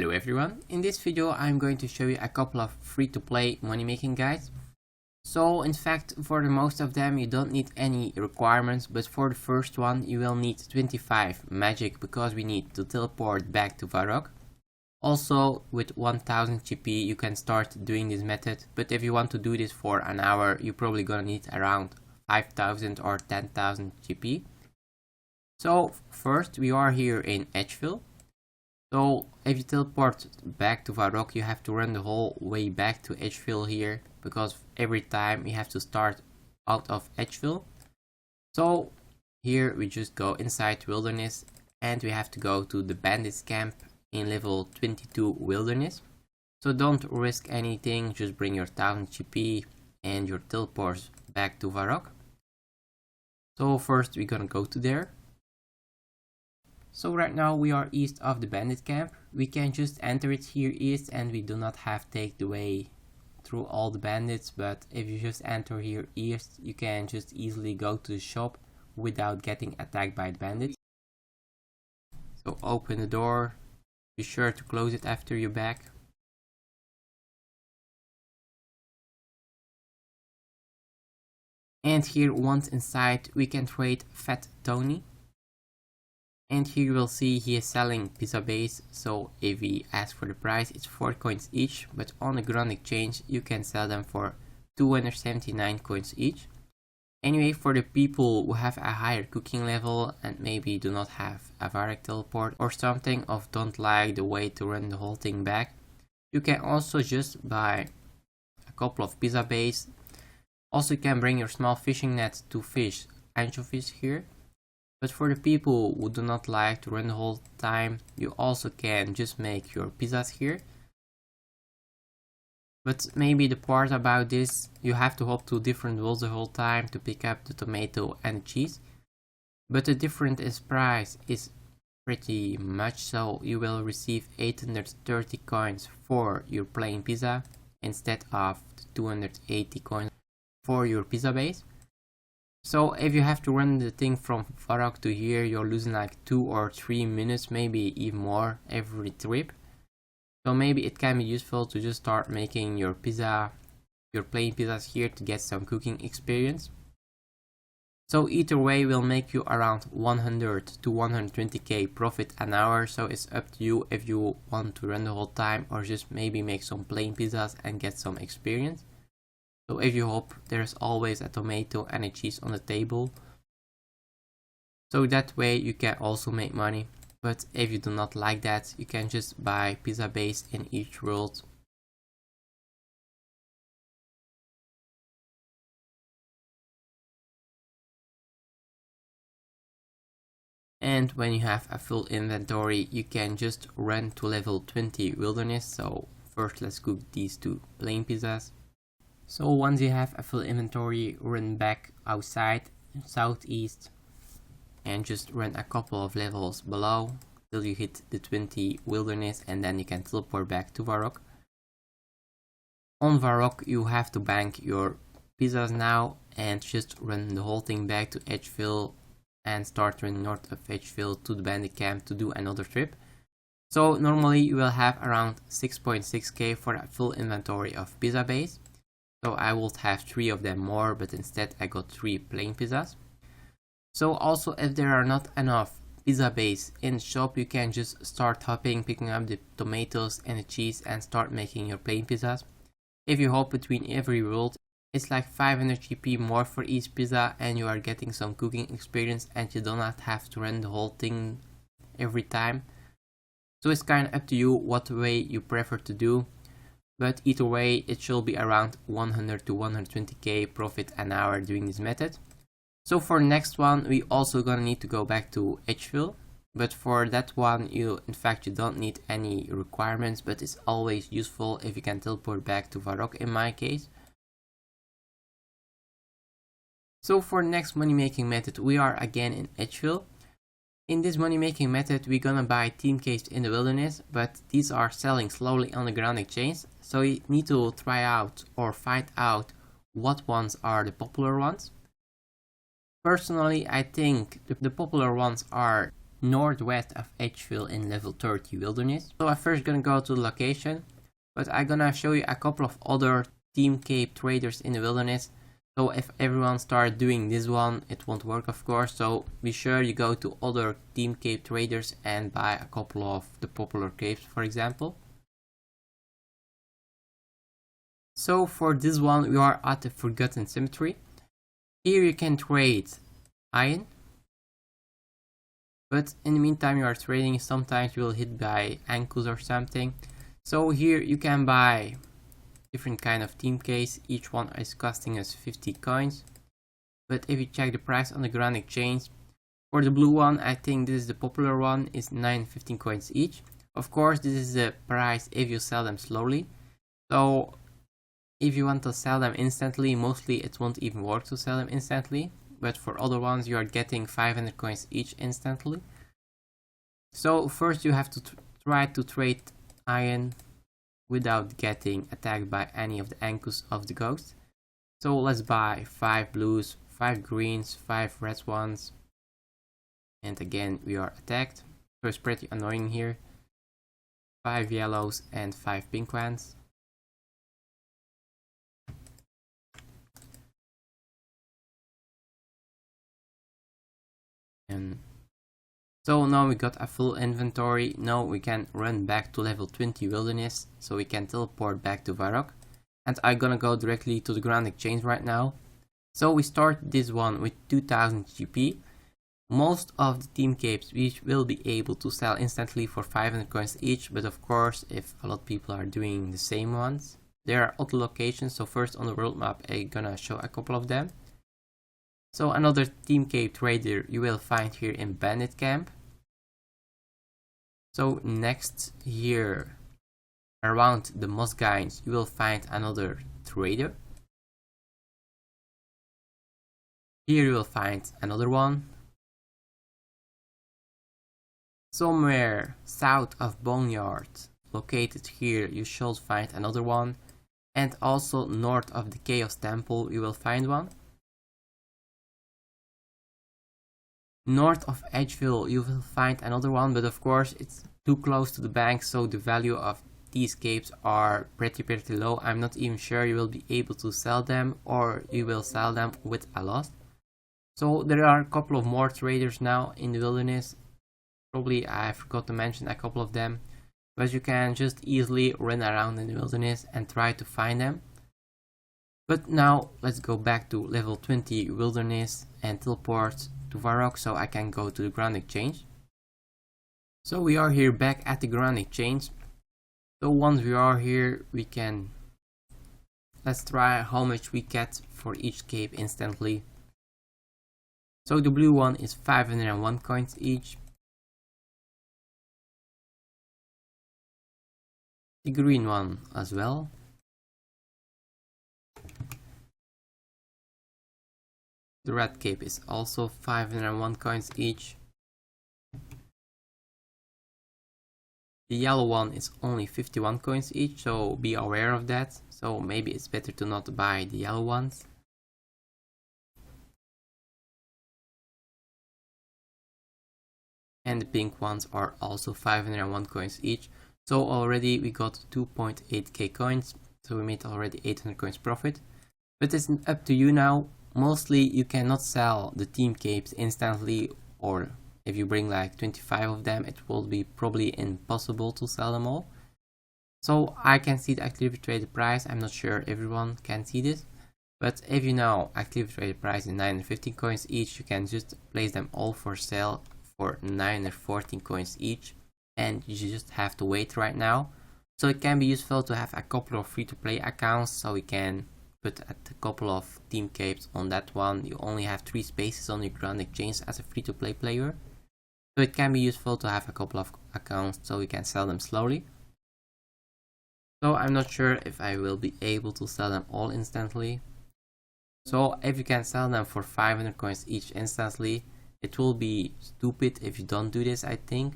Hello everyone, in this video I'm going to show you a couple of free-to-play money making guides. So in fact for the most of them you don't need any requirements, but for the first one you will need 25 magic because we need to teleport back to Varrock. Also with 1000 GP you can start doing this method, but if you want to do this for an hour you're probably gonna need around 5000 or 10,000 GP. So first we are here in Edgeville. So if you teleport back to Varrock, you have to run the whole way back to Edgeville here, because every time you have to start out of Edgeville. So here we just go inside Wilderness and we have to go to the bandits camp in level 22 Wilderness. So don't risk anything, just bring your 1000 GP and your teleports back to Varrock. So first we're gonna go to there. So right now we are east of the bandit camp. We can just enter it here east and we do not have to take the way through all the bandits, but if you just enter here east you can just easily go to the shop without getting attacked by the bandits. So open the door, be sure to close it after you're back. And here once inside we can trade Fat Tony. And here you will see he is selling pizza base, so if we ask for the price it's 4 coins each, but on the Grand Exchange you can sell them for 279 coins each. Anyway, for the people who have a higher cooking level and maybe do not have a Varrock teleport or something, or don't like the way to run the whole thing back, you can also just buy a couple of pizza base. Also you can bring your small fishing net to fish anchovies here. But for the people who do not like to run the whole time, you also can just make your pizzas here. But maybe the part about this, you have to hop to different walls the whole time to pick up the tomato and the cheese. But the difference in price is pretty much, so you will receive 830 coins for your plain pizza instead of the 280 coins for your pizza base. So if you have to run the thing from Varrock to here, you're losing like 2 or 3 minutes, maybe even more every trip. So maybe it can be useful to just start making your pizza, your plain pizzas here to get some cooking experience. So either way will make you around 100 to 120k profit an hour, so it's up to you if you want to run the whole time or just maybe make some plain pizzas and get some experience. So if you hop, there's always a tomato and a cheese on the table. So that way you can also make money. But if you do not like that, you can just buy pizza base in each world. And when you have a full inventory, you can just run to level 20 Wilderness. So first let's cook these 2 plain pizzas. So once you have a full inventory, run back outside, southeast, and just run a couple of levels below till you hit the 20 Wilderness, and then you can teleport back to Varrock. On Varrock you have to bank your pizzas now and just run the whole thing back to Edgeville and start running north of Edgeville to the bandit camp to do another trip. So normally you will have around 6.6k for a full inventory of pizza base. So I would have 3 of them more, but instead I got 3 plain pizzas. So also if there are not enough pizza base in the shop, you can just start hopping, picking up the tomatoes and the cheese and start making your plain pizzas. If you hop between every world, it's like 500 GP more for each pizza and you are getting some cooking experience and you do not have to run the whole thing every time. So it's kind of up to you what way you prefer to do. But either way it should be around 100 to 120k profit an hour doing this method. So for next one we also gonna need to go back to Edgeville, but for that one you don't need any requirements, but it's always useful if you can teleport back to Varrock in my case. So for next money making method we are again in Edgeville. In this money making method we're gonna buy team caves in the Wilderness, but these are selling slowly on the Grand Exchange, so you need to try out or find out what ones are the popular ones. Personally I think the popular ones are northwest of Edgeville in level 30 wilderness. So I'm first gonna go to the location, but I'm gonna show you a couple of other Team Cape traders in the wilderness. So if everyone starts doing this one, it won't work, of course. So be sure you go to other Team Cape traders and buy a couple of the popular capes, for example. So for this one, we are at the Forgotten Symmetry. Here you can trade iron, but in the meantime you are trading, sometimes you will hit by ankles or something. So here you can buy different kind of team case. Each one is costing us 50 coins. But if you check the price on the Grand Exchange, for the blue one, I think this is the popular one, is 9.15 coins each. Of course, this is the price if you sell them slowly. So if you want to sell them instantly, mostly it won't even work to sell them instantly. But for other ones, you are getting 500 coins each instantly. So first you have to try to trade iron without getting attacked by any of the ankles of the ghost. So let's buy 5 blues, 5 greens, 5 red ones. And again, we are attacked. So it's pretty annoying here. 5 yellows and 5 pink ones. And so now we got a full inventory. Now we can run back to level 20 wilderness, so we can teleport back to Varrock. And I'm gonna go directly to the Grand Exchange right now. So we start this one with 2000 GP. Most of the team capes we will be able to sell instantly for 500 coins each, but of course if a lot of people are doing the same ones. There are other locations, so first on the world map I'm gonna show a couple of them. So another Team Cape trader you will find here in Bandit Camp. So next here around the Mosgines you will find another trader. Here you will find another one. Somewhere south of Boneyard, located here, you should find another one. And also north of the Chaos Temple you will find one. North of Edgeville you will find another one, but of course it's too close to the bank, so the value of these capes are pretty low. I'm not even sure you will be able to sell them, or you will sell them with a loss. So there are a couple of more traders now in the wilderness. Probably I forgot to mention a couple of them, but you can just easily run around in the wilderness and try to find them. But now let's go back to level 20 wilderness and teleport to Varrock so I can go to the Grand Exchange. So we are here back at the Grand Exchange. So once we are here, let's try how much we get for each cape instantly. So the blue one is 501 coins each. The green one as well. The red cape is also 501 coins each. The yellow one is only 51 coins each, so be aware of that. So maybe it's better to not buy the yellow ones. And the pink ones are also 501 coins each. So already we got 2.8k coins, so we made already 800 coins profit. But it's up to you now. Mostly you cannot sell the team capes instantly, or if you bring like 25 of them, it will be probably impossible to sell them all. So I can see the actively traded price. I'm not sure everyone can see this, but if you know actively traded price is 915 coins each, you can just place them all for sale for 914 coins each, and you just have to wait right now. So it can be useful to have a couple of free-to-play accounts, so we can put a couple of team capes on that one. You only have 3 spaces on your Grand Exchange as a free-to-play player, so it can be useful to have a couple of accounts so we can sell them slowly. So I'm not sure if I will be able to sell them all instantly. So if you can sell them for 500 coins each instantly, it will be stupid if you don't do this, I think.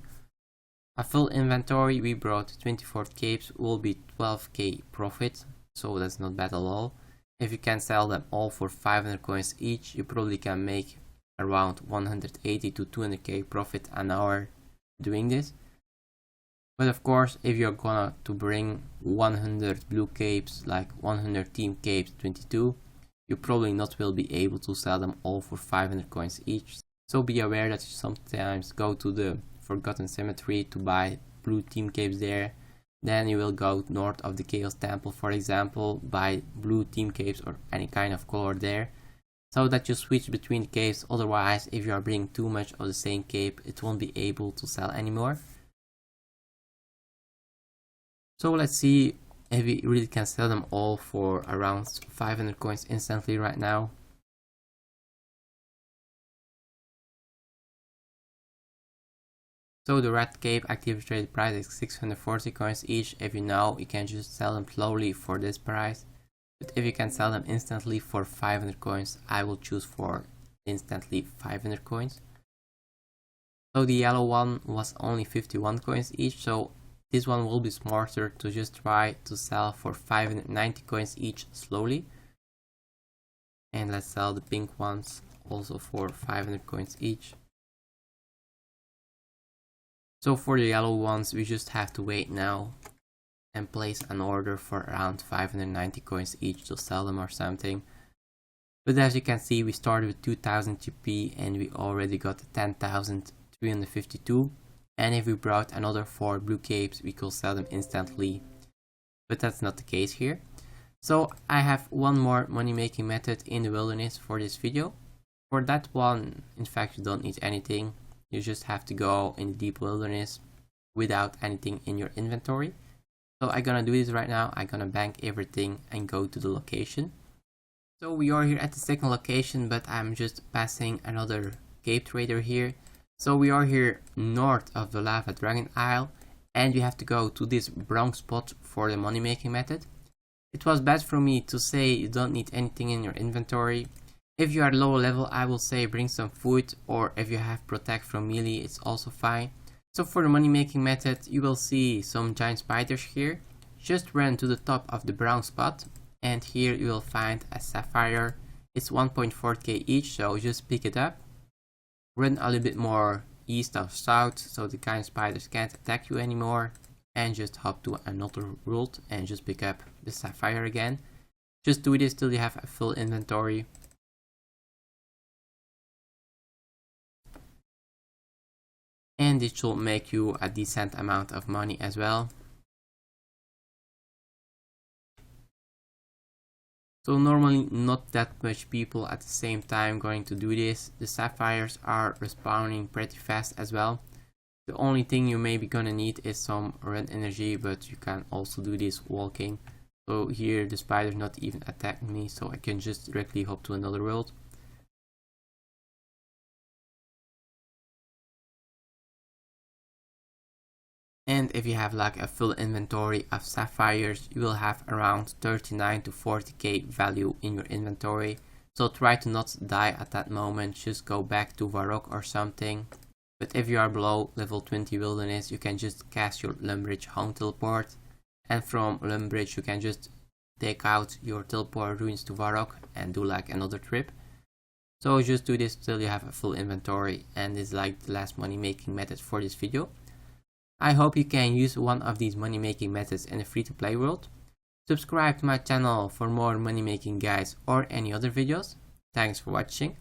A full inventory, we brought 24 capes, will be 12k profit, so that's not bad at all. If you can sell them all for 500 coins each, you probably can make around 180 to 200k profit an hour doing this. But of course, if you're gonna to bring 100 blue capes, like 100 team capes 22, you probably not will be able to sell them all for 500 coins each. So be aware that you sometimes go to the Forgotten Cemetery to buy blue team capes there. Then you will go north of the Chaos Temple, for example, buy blue team capes or any kind of color there, so that you switch between the capes. Otherwise, if you are bringing too much of the same cape, it won't be able to sell anymore. So let's see if we really can sell them all for around 500 coins instantly right now. So the red cape active trade price is 640 coins each. If you know, you can just sell them slowly for this price. But if you can sell them instantly for 500 coins, I will choose for instantly 500 coins. So the yellow one was only 51 coins each, so this one will be smarter to just try to sell for 590 coins each slowly. And let's sell the pink ones also for 500 coins each. So for the yellow ones, we just have to wait now and place an order for around 590 coins each to sell them or something. But as you can see, we started with 2000 GP and we already got 10,352. And if we brought another 4 blue capes, we could sell them instantly. But that's not the case here. So I have one more money making method in the wilderness for this video. For that one, in fact, you don't need anything. You just have to go in the deep wilderness without anything in your inventory. So I'm gonna do this right now. I'm gonna bank everything and go to the location. So we are here at the second location, but I'm just passing another cape trader here. So we are here north of the Lava Dragon Isle, and you have to go to this brown spot for the money making method. It was bad for me to say you don't need anything in your inventory. If you are low level, I will say bring some food, or if you have protect from melee, it's also fine. So for the money making method, you will see some giant spiders here. Just run to the top of the brown spot, and here you will find a Sapphire. It's 1.4k each, so just pick it up. Run a little bit more east or south, so the giant spiders can't attack you anymore. And just hop to another world and just pick up the Sapphire again. Just do this till you have a full inventory. And it should make you a decent amount of money as well. So normally not that much people at the same time going to do this. The Sapphires are respawning pretty fast as well. The only thing you may be gonna need is some red energy, but you can also do this walking. So here the spider's not even attacking me, so I can just directly hop to another world. And if you have like a full inventory of Sapphires, you will have around 39 to 40k value in your inventory. So try to not die at that moment, just go back to Varrock or something. But if you are below level 20 wilderness, you can just cast your Lumbridge home teleport. And from Lumbridge you can just take out your teleport ruins to Varrock and do like another trip. So just do this till you have a full inventory, and this is like the last money making method for this video. I hope you can use one of these money making methods in the free to play world. Subscribe to my channel for more money making guides or any other videos. Thanks for watching.